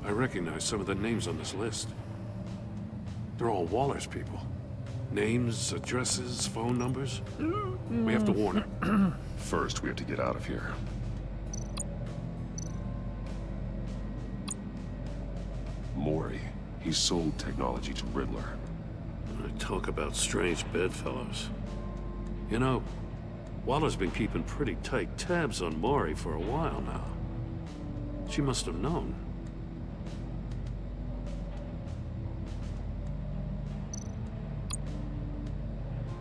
I recognize some of the names on this list. They're all Waller's people. Names, addresses, phone numbers. We have to warn her. First, we have to get out of here. Mori. He sold technology to Riddler. Talk about strange bedfellows. You know, Waller's been keeping pretty tight tabs on Mori for a while now. She must have known.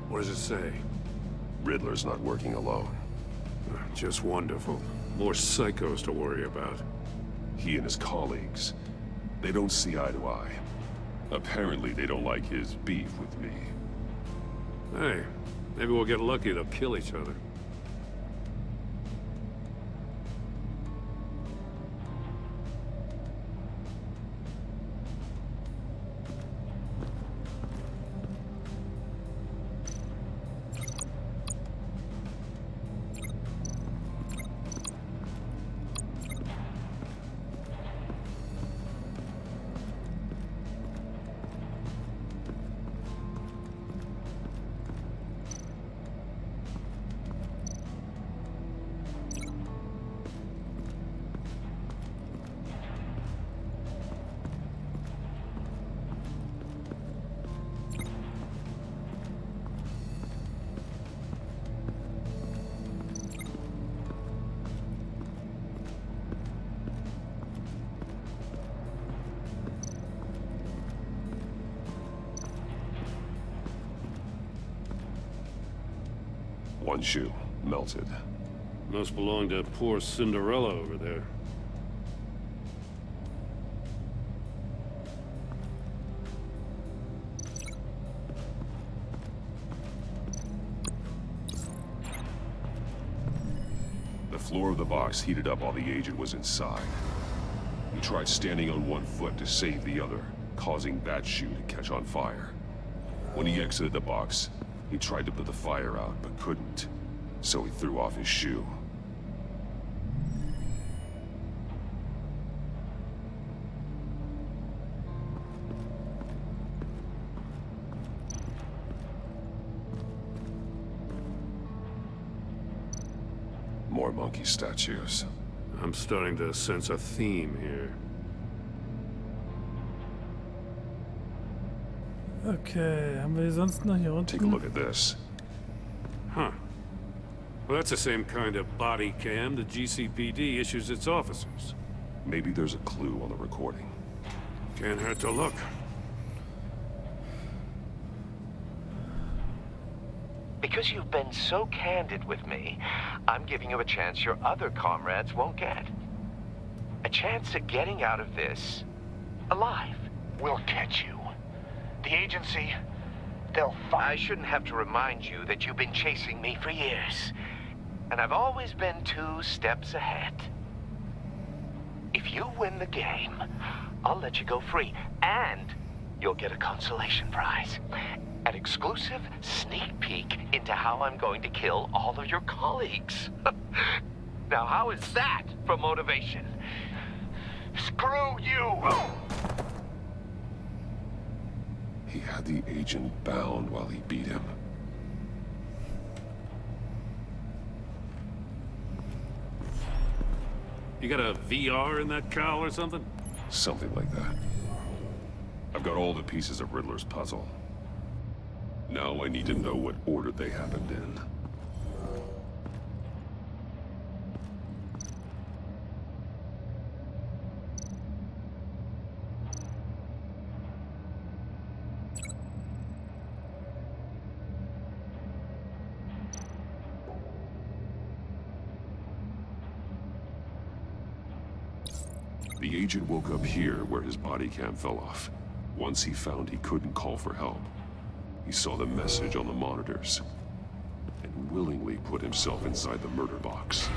What does it say? Riddler's not working alone. Just wonderful. More psychos to worry about. He and his colleagues, they don't see eye to eye. Apparently, they don't like his beef with me. Hey, maybe we'll get lucky to kill each other. One shoe, melted. Must belong to poor Cinderella over there. The floor of the box heated up while the agent was inside. He tried standing on one foot to save the other, causing that shoe to catch on fire. When he exited the box, he tried to put the fire out, but couldn't. So he threw off his shoe. More monkey statues. I'm starting to sense a theme here. Okay, haben wir hier sonst noch hier unten? Take a look at this. Huh. Well, that's the same kind of body cam the GCPD issues its officers. Maybe there's a clue on the recording. Can't hurt to look. Because you've been so candid with me, I'm giving you a chance your other comrades won't get. A chance at getting out of this alive. We'll catch you. The agency, they'll find... I shouldn't have to remind you that you've been chasing me for years. And I've always been 2 steps ahead. If you win the game, I'll let you go free. And you'll get a consolation prize. An exclusive sneak peek into how I'm going to kill all of your colleagues. Now, how is that for motivation? Screw you! He had the agent bound while he beat him. You got a VR in that cowl or something? Something like that. I've got all the pieces of Riddler's puzzle. Now I need to know what order they happened in. The agent woke up here where his body cam fell off. Once he found he couldn't call for help, he saw the message on the monitors and willingly put himself inside the murder box.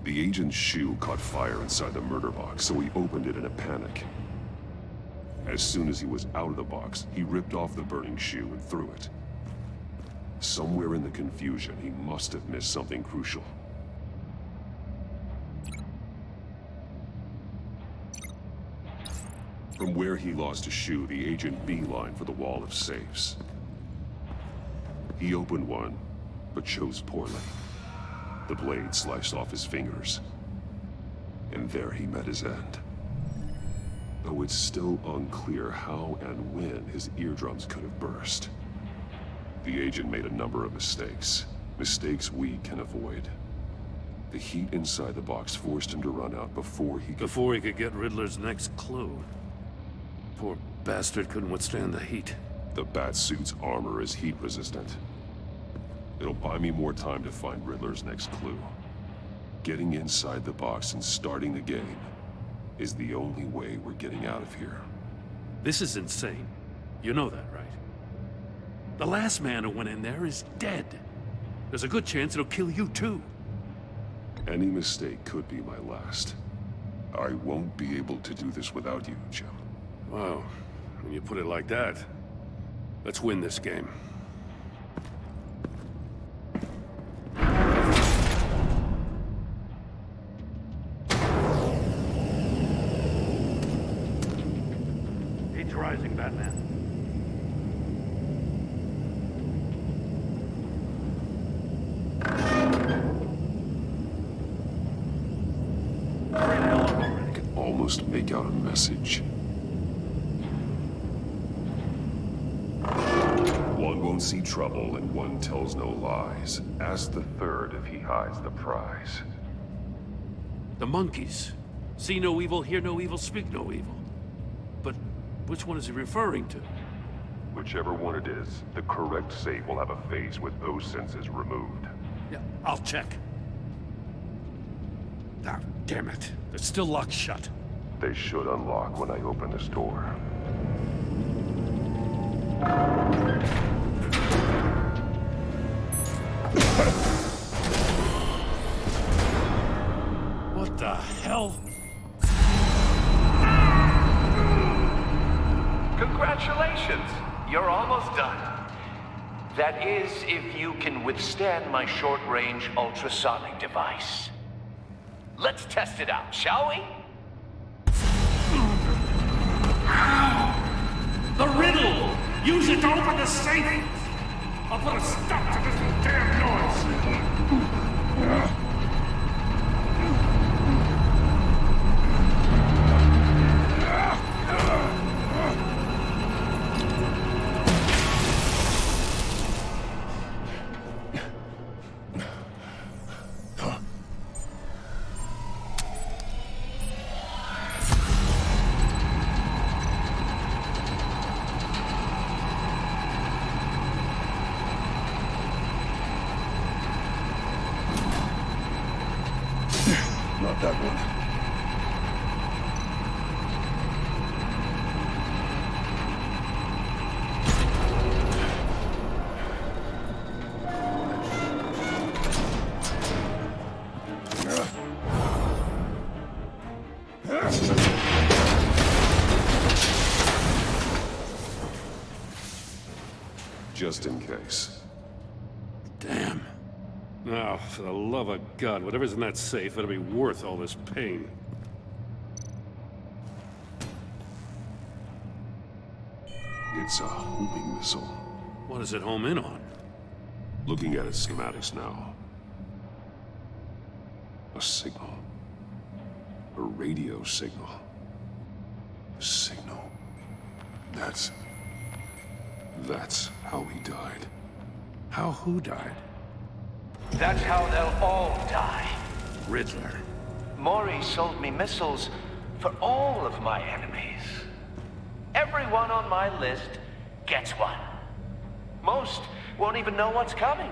The agent's shoe caught fire inside the murder box, so he opened it in a panic. As soon as he was out of the box, he ripped off the burning shoe and threw it. Somewhere in the confusion, he must have missed something crucial. From where he lost a shoe, the agent beelined for the wall of safes. He opened one, but chose poorly. The blade sliced off his fingers. And there he met his end. Though it's still unclear how and when his eardrums could have burst. The agent made a number of mistakes. Mistakes we can avoid. The heat inside the box forced him to run out before he could get Riddler's next clue. Poor bastard couldn't withstand the heat. The Batsuit's armor is heat resistant. It'll buy me more time to find Riddler's next clue. Getting inside the box and starting the game is the only way we're getting out of here. This is insane. You know that, right? The last man who went in there is dead. There's a good chance it'll kill you too. Any mistake could be my last. I won't be able to do this without you, Jim. Wow, when you put it like that, let's win this game. Heat's rising, Batman. I can almost make out a message. One won't see trouble and one tells no lies. Ask the third if he hides the prize. The monkeys. See no evil, hear no evil, speak no evil. But which one is he referring to? Whichever one it is, the correct safe will have a face with those senses removed. Yeah, I'll check. Ah, damn it. They're still locked shut. They should unlock when I open this door. What the hell? Congratulations! You're almost done. That is, if you can withstand my short-range ultrasonic device. Let's test it out, shall we? The riddle! Use it to open the safe! I'll put a stop to this damn noise! Not that one. Just in case. Damn. Now, for the love of God, whatever's in that safe, it'll be worth all this pain. It's a homing missile. What does it home in on? Looking at its schematics now. A signal. A radio signal. A signal. That's how he died. How who died? That's how they'll all die. Riddler. Maury sold me missiles for all of my enemies. Everyone on my list gets one. Most won't even know what's coming.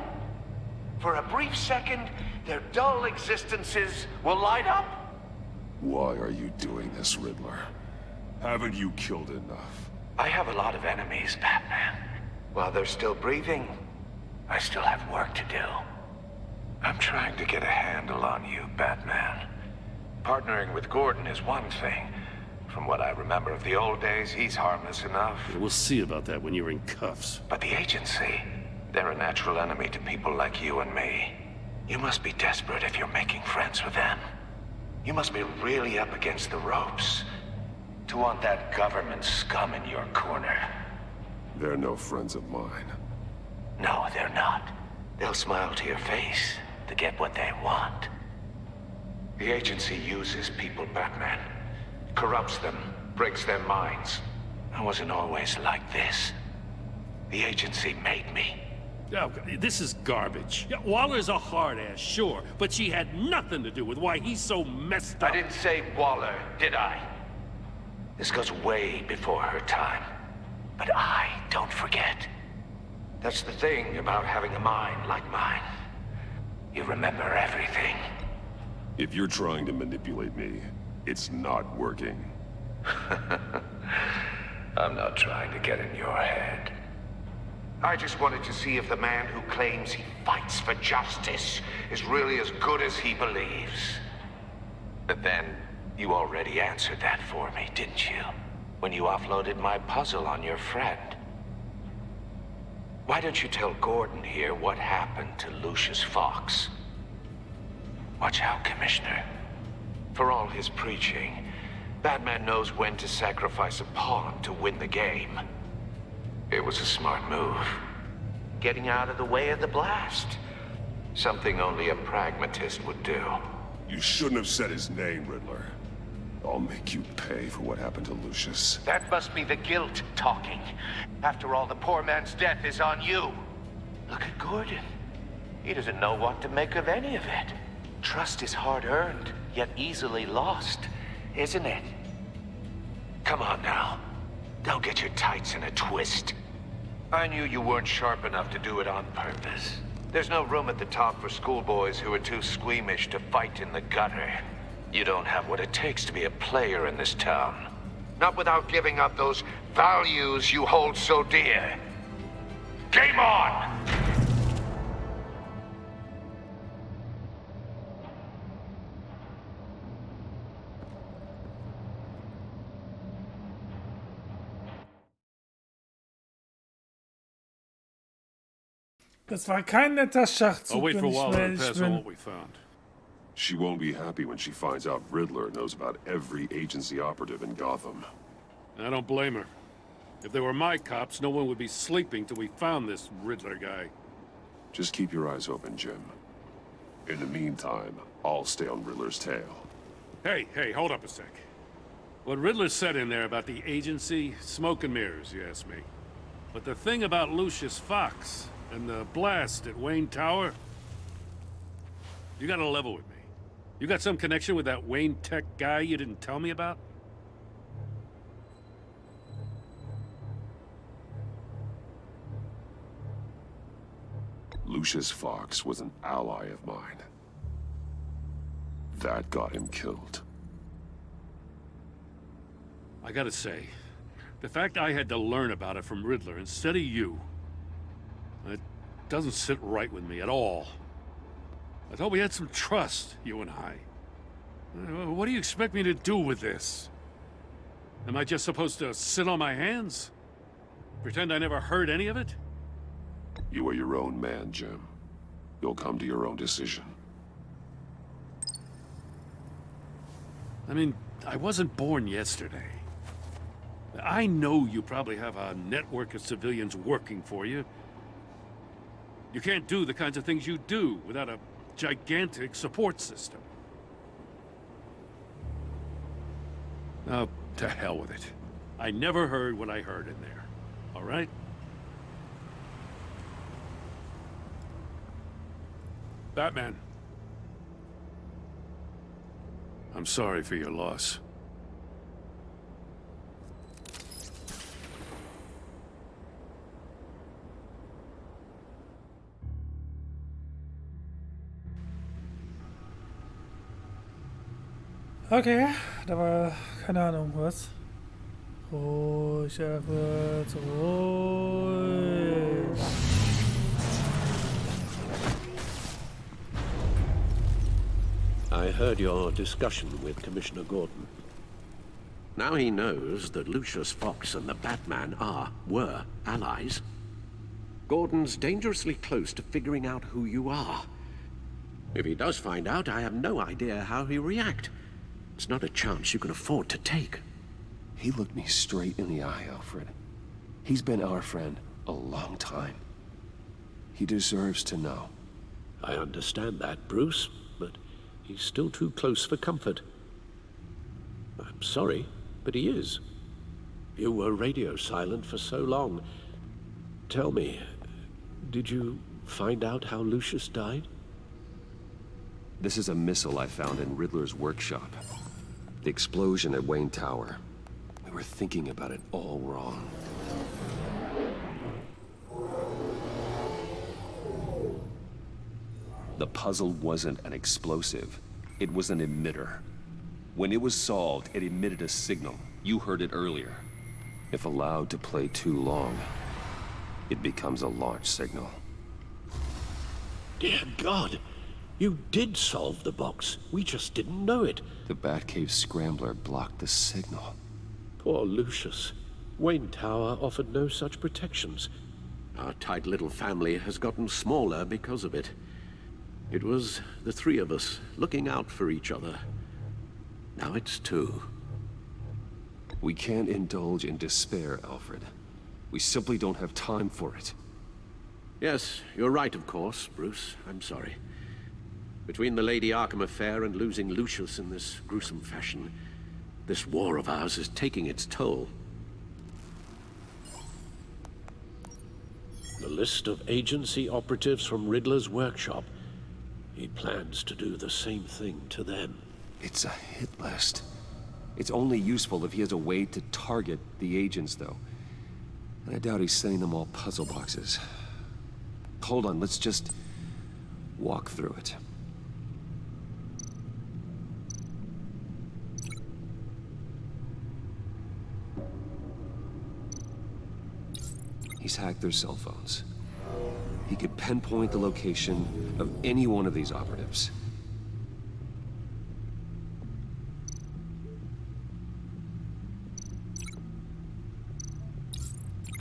For a brief second, their dull existences will light up. Why are you doing this, Riddler? Haven't you killed enough? I have a lot of enemies, Batman. While they're still breathing, I still have work to do. I'm trying to get a handle on you, Batman. Partnering with Gordon is one thing. From what I remember of the old days, he's harmless enough. We'll see about that when you're in cuffs. But the agency, they're a natural enemy to people like you and me. You must be desperate if you're making friends with them. You must be really up against the ropes. To want that government scum in your corner. They're no friends of mine. No, they're not. They'll smile to your face to get what they want. The agency uses people, Batman. Corrupts them, breaks their minds. I wasn't always like this. The agency made me. Oh, this is garbage. Yeah, Waller's a hard-ass, sure, but she had nothing to do with why he's so messed up. I didn't say Waller, did I? This goes way before her time. But I don't forget. That's the thing about having a mind like mine. You remember everything. If you're trying to manipulate me, it's not working. I'm not trying to get in your head. I just wanted to see if the man who claims he fights for justice is really as good as he believes. But then, you already answered that for me, didn't you? When you offloaded my puzzle on your friend. Why don't you tell Gordon here what happened to Lucius Fox? Watch out, Commissioner. For all his preaching, Batman knows when to sacrifice a pawn to win the game. It was a smart move. Getting out of the way of the blast. Something only a pragmatist would do. You shouldn't have said his name, Riddler. I'll make you pay for what happened to Lucius. That must be the guilt talking. After all, the poor man's death is on you. Look at Gordon. He doesn't know what to make of any of it. Trust is hard-earned, yet easily lost, isn't it? Come on now. Don't get your tights in a twist. I knew you weren't sharp enough to do it on purpose. There's no room at the top for schoolboys who are too squeamish to fight in the gutter. You don't have what it takes to be a player in this town. Not without giving up those values you hold so dear. Game on! Das war kein netter I'll Schachzug, wait wenn for ich Waller to ehrlich pass on bin. what we found. She won't be happy when she finds out Riddler knows about every agency operative in Gotham. I don't blame her. If they were my cops, no one would be sleeping till we found this Riddler guy. Just keep your eyes open, Jim. In the meantime, I'll stay on Riddler's tail. Hey, hold up a sec. What Riddler said in there about the agency, smoke and mirrors, you ask me. But the thing about Lucius Fox and the blast at Wayne Tower, you gotta level with me. You got some connection with that Wayne Tech guy you didn't tell me about? Lucius Fox was an ally of mine. That got him killed. I gotta say, the fact I had to learn about it from Riddler instead of you, it doesn't sit right with me at all. I thought we had some trust, you and I. What do you expect me to do with this? Am I just supposed to sit on my hands? Pretend I never heard any of it? You are your own man, Jim. You'll come to your own decision. I mean, I wasn't born yesterday. I know you probably have a network of civilians working for you. You can't do the kinds of things you do without a gigantic support system. Now, to hell with it. I never heard what I heard in there. All right? Batman. I'm sorry for your loss. Okay, da war keine Ahnung was. Ruhig, Edward, ruhig. I heard your discussion with Commissioner Gordon. Now he knows that Lucius Fox and the Batman were allies. Gordon's dangerously close to figuring out who you are. If he does find out, I have no idea how he'll react. It's not a chance you can afford to take. He looked me straight in the eye, Alfred. He's been our friend a long time. He deserves to know. I understand that, Bruce, but he's still too close for comfort. I'm sorry, but he is. You were radio silent for so long. Tell me, did you find out how Lucius died? This is a missile I found in Riddler's workshop. The explosion at Wayne Tower. We were thinking about it all wrong. The puzzle wasn't an explosive. It was an emitter. When it was solved, it emitted a signal. You heard it earlier. If allowed to play too long, it becomes a launch signal. Dear God, you did solve the box. We just didn't know it. The Batcave scrambler blocked the signal. Poor Lucius. Wayne Tower offered no such protections. Our tight little family has gotten smaller because of it. It was the three of us looking out for each other. Now it's two. We can't indulge in despair, Alfred. We simply don't have time for it. Yes, you're right, of course, Bruce. I'm sorry. Between the Lady Arkham affair and losing Lucius in this gruesome fashion, this war of ours is taking its toll. The list of agency operatives from Riddler's workshop. He plans to do the same thing to them. It's a hit list. It's only useful if he has a way to target the agents, though. And I doubt he's sending them all puzzle boxes. Hold on, let's just walk through it. He's hacked their cell phones. He could pinpoint the location of any one of these operatives.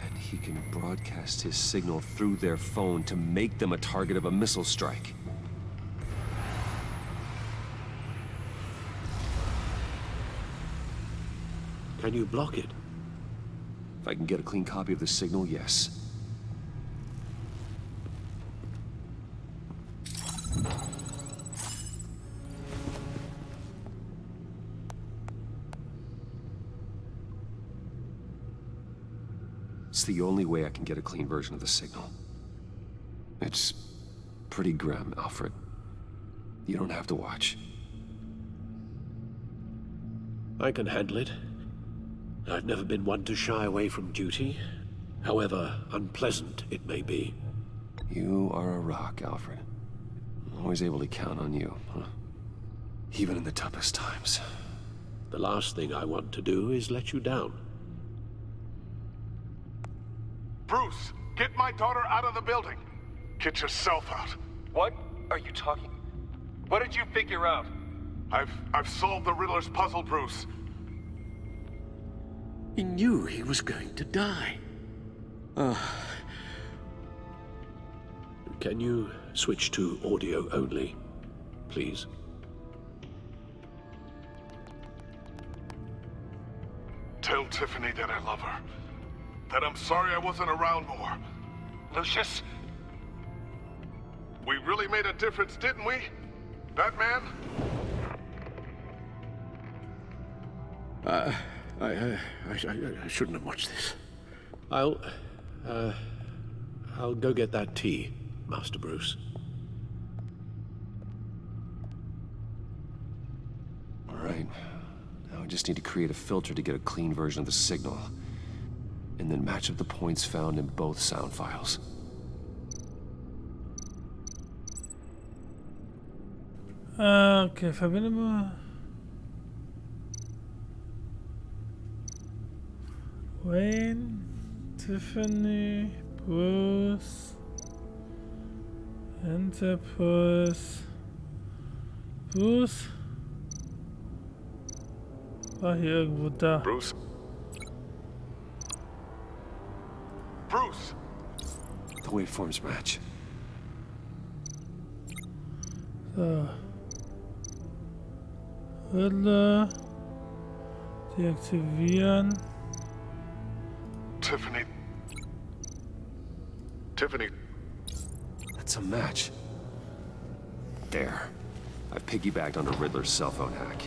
And he can broadcast his signal through their phone to make them a target of a missile strike. Can you block it? If I can get a clean copy of the signal, yes. It's the only way I can get a clean version of the signal. It's pretty grim, Alfred. You don't have to watch. I can handle it. I've never been one to shy away from duty, however unpleasant it may be. You are a rock, Alfred. I'm always able to count on you, huh? Even in the toughest times. The last thing I want to do is let you down. Bruce, get my daughter out of the building. Get yourself out. What are you talking? What did you figure out? I've solved the Riddler's puzzle, Bruce. He knew he was going to die. Can you switch to audio only, please? Tell Tiffany that I love her. That I'm sorry I wasn't around more. Lucius? We really made a difference, didn't we? Batman? I shouldn't have watched this. I'll go get that tea, Master Bruce. All right. Now I just need to create a filter to get a clean version of the signal. And then match up the points found in both sound files. Okay, verbinden wir. Wayne, Tiffany, Bruce, Interpulse, Bruce. War hier irgendwo da. Bruce? Bruce! The waveforms match. So. Riddler, Deaktivieren. Tiffany. That's a match. There. I've piggybacked onto Riddler's cell phone hack.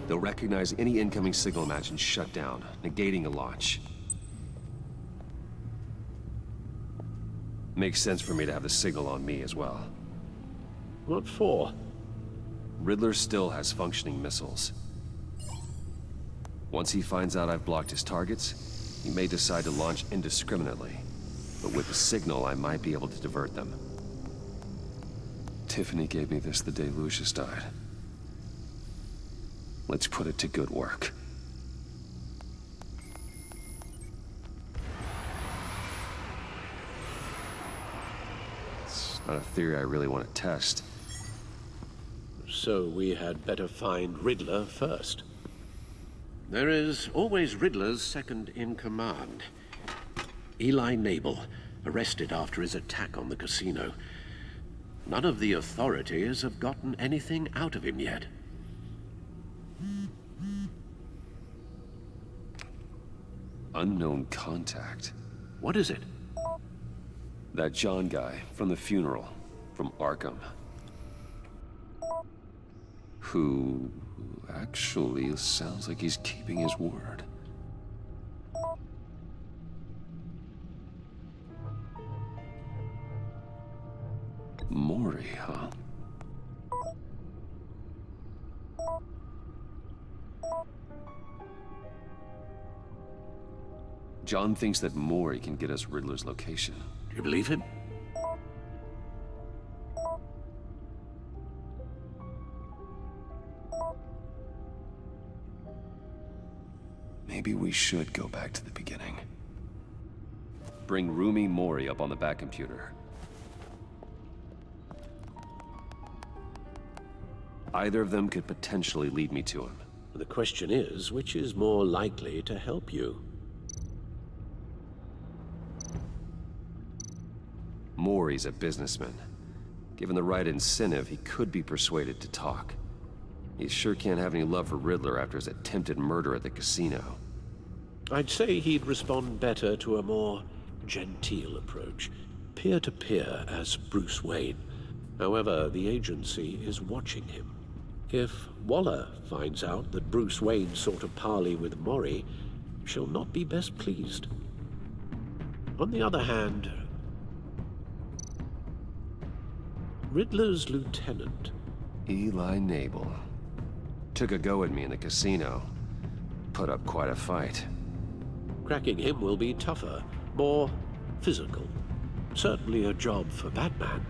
They'll recognize any incoming signal match and shut down, negating a launch. Makes sense for me to have the signal on me as well. What for? Riddler still has functioning missiles. Once he finds out I've blocked his targets, he may decide to launch indiscriminately. But with the signal, I might be able to divert them. Tiffany gave me this the day Lucius died. Let's put it to good work. It's not a theory I really want to test. So we had better find Riddler first. There is always Riddler's second in command. Eli Nabel, arrested after his attack on the casino. None of the authorities have gotten anything out of him yet. Unknown contact. What is it? That John guy from the funeral, from Arkham. Who actually sounds like he's keeping his word. Mori, huh? John thinks that Mori can get us Riddler's location. Do you believe him? Maybe we should go back to the beginning. Bring Rumi Mori up on the back computer. Either of them could potentially lead me to him. The question is, which is more likely to help you? Mori's a businessman. Given the right incentive, he could be persuaded to talk. He sure can't have any love for Riddler after his attempted murder at the casino. I'd say he'd respond better to a more genteel approach, peer-to-peer as Bruce Wayne. However, the agency is watching him. If Waller finds out that Bruce Wayne sought a parley with Mori, she'll not be best pleased. On the other hand, Riddler's lieutenant, Eli Nabel. Took a go at me in the casino. Put up quite a fight. cracking him will be tougher, more physical. Certainly a job for Batman.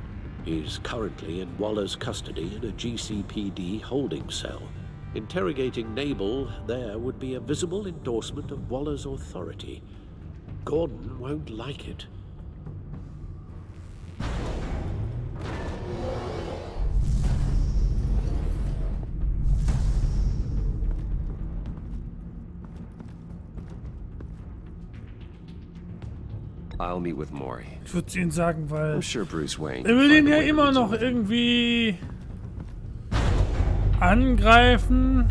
He's currently in Waller's custody in a GCPD holding cell. Interrogating Nabel there would be a visible endorsement of Waller's authority. Gordon won't like it. I'll meet with Mori. Ich würde es Ihnen sagen, weil I'm sure Bruce Wayne. er will ihn ja immer noch irgendwie angreifen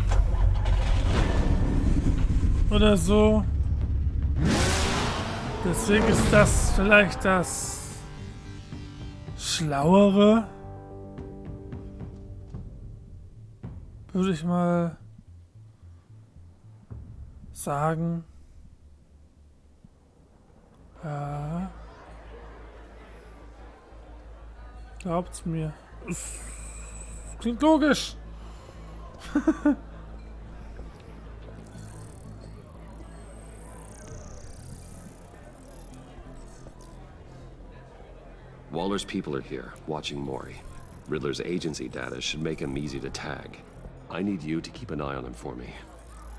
oder so. Deswegen ist das vielleicht das Schlauere, würde ich mal sagen. Ja. Glaubt's mir. Es klingt logisch. Waller's people are here, watching Mori. Riddler's agency data should make him easy to tag. I need you to keep an eye on him for me.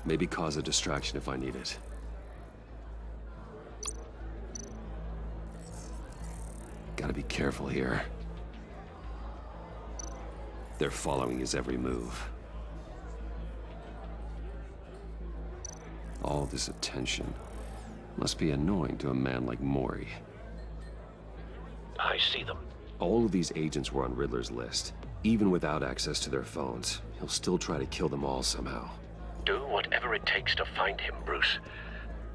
Maybe cause a distraction if I need it. Gotta be careful here. They're following his every move. All this attention must be annoying to a man like Mori. I see them. All of these agents were on Riddler's list. Even without access to their phones, he'll still try to kill them all somehow. Do whatever it takes to find him, Bruce.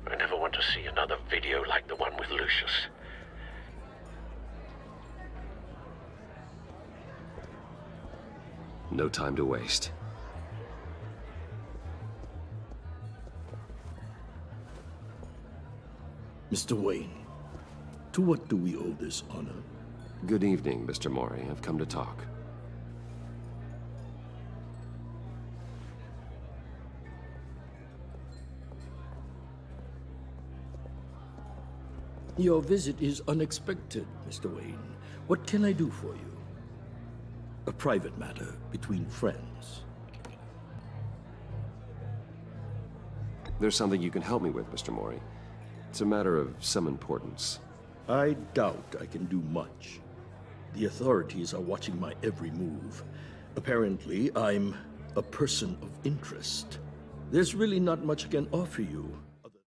I never want to see another video like the one with Lucius. No time to waste. Mr. Wayne, to what do we owe this honor? Good evening, Mr. Mori. I've come to talk. Your visit is unexpected, Mr. Wayne. What can I do for you? A private matter between friends. There's something you can help me with, Mr. Mori. It's a matter of some importance. I doubt I can do much. The authorities are watching my every move. Apparently, I'm a person of interest. There's really not much I can offer you,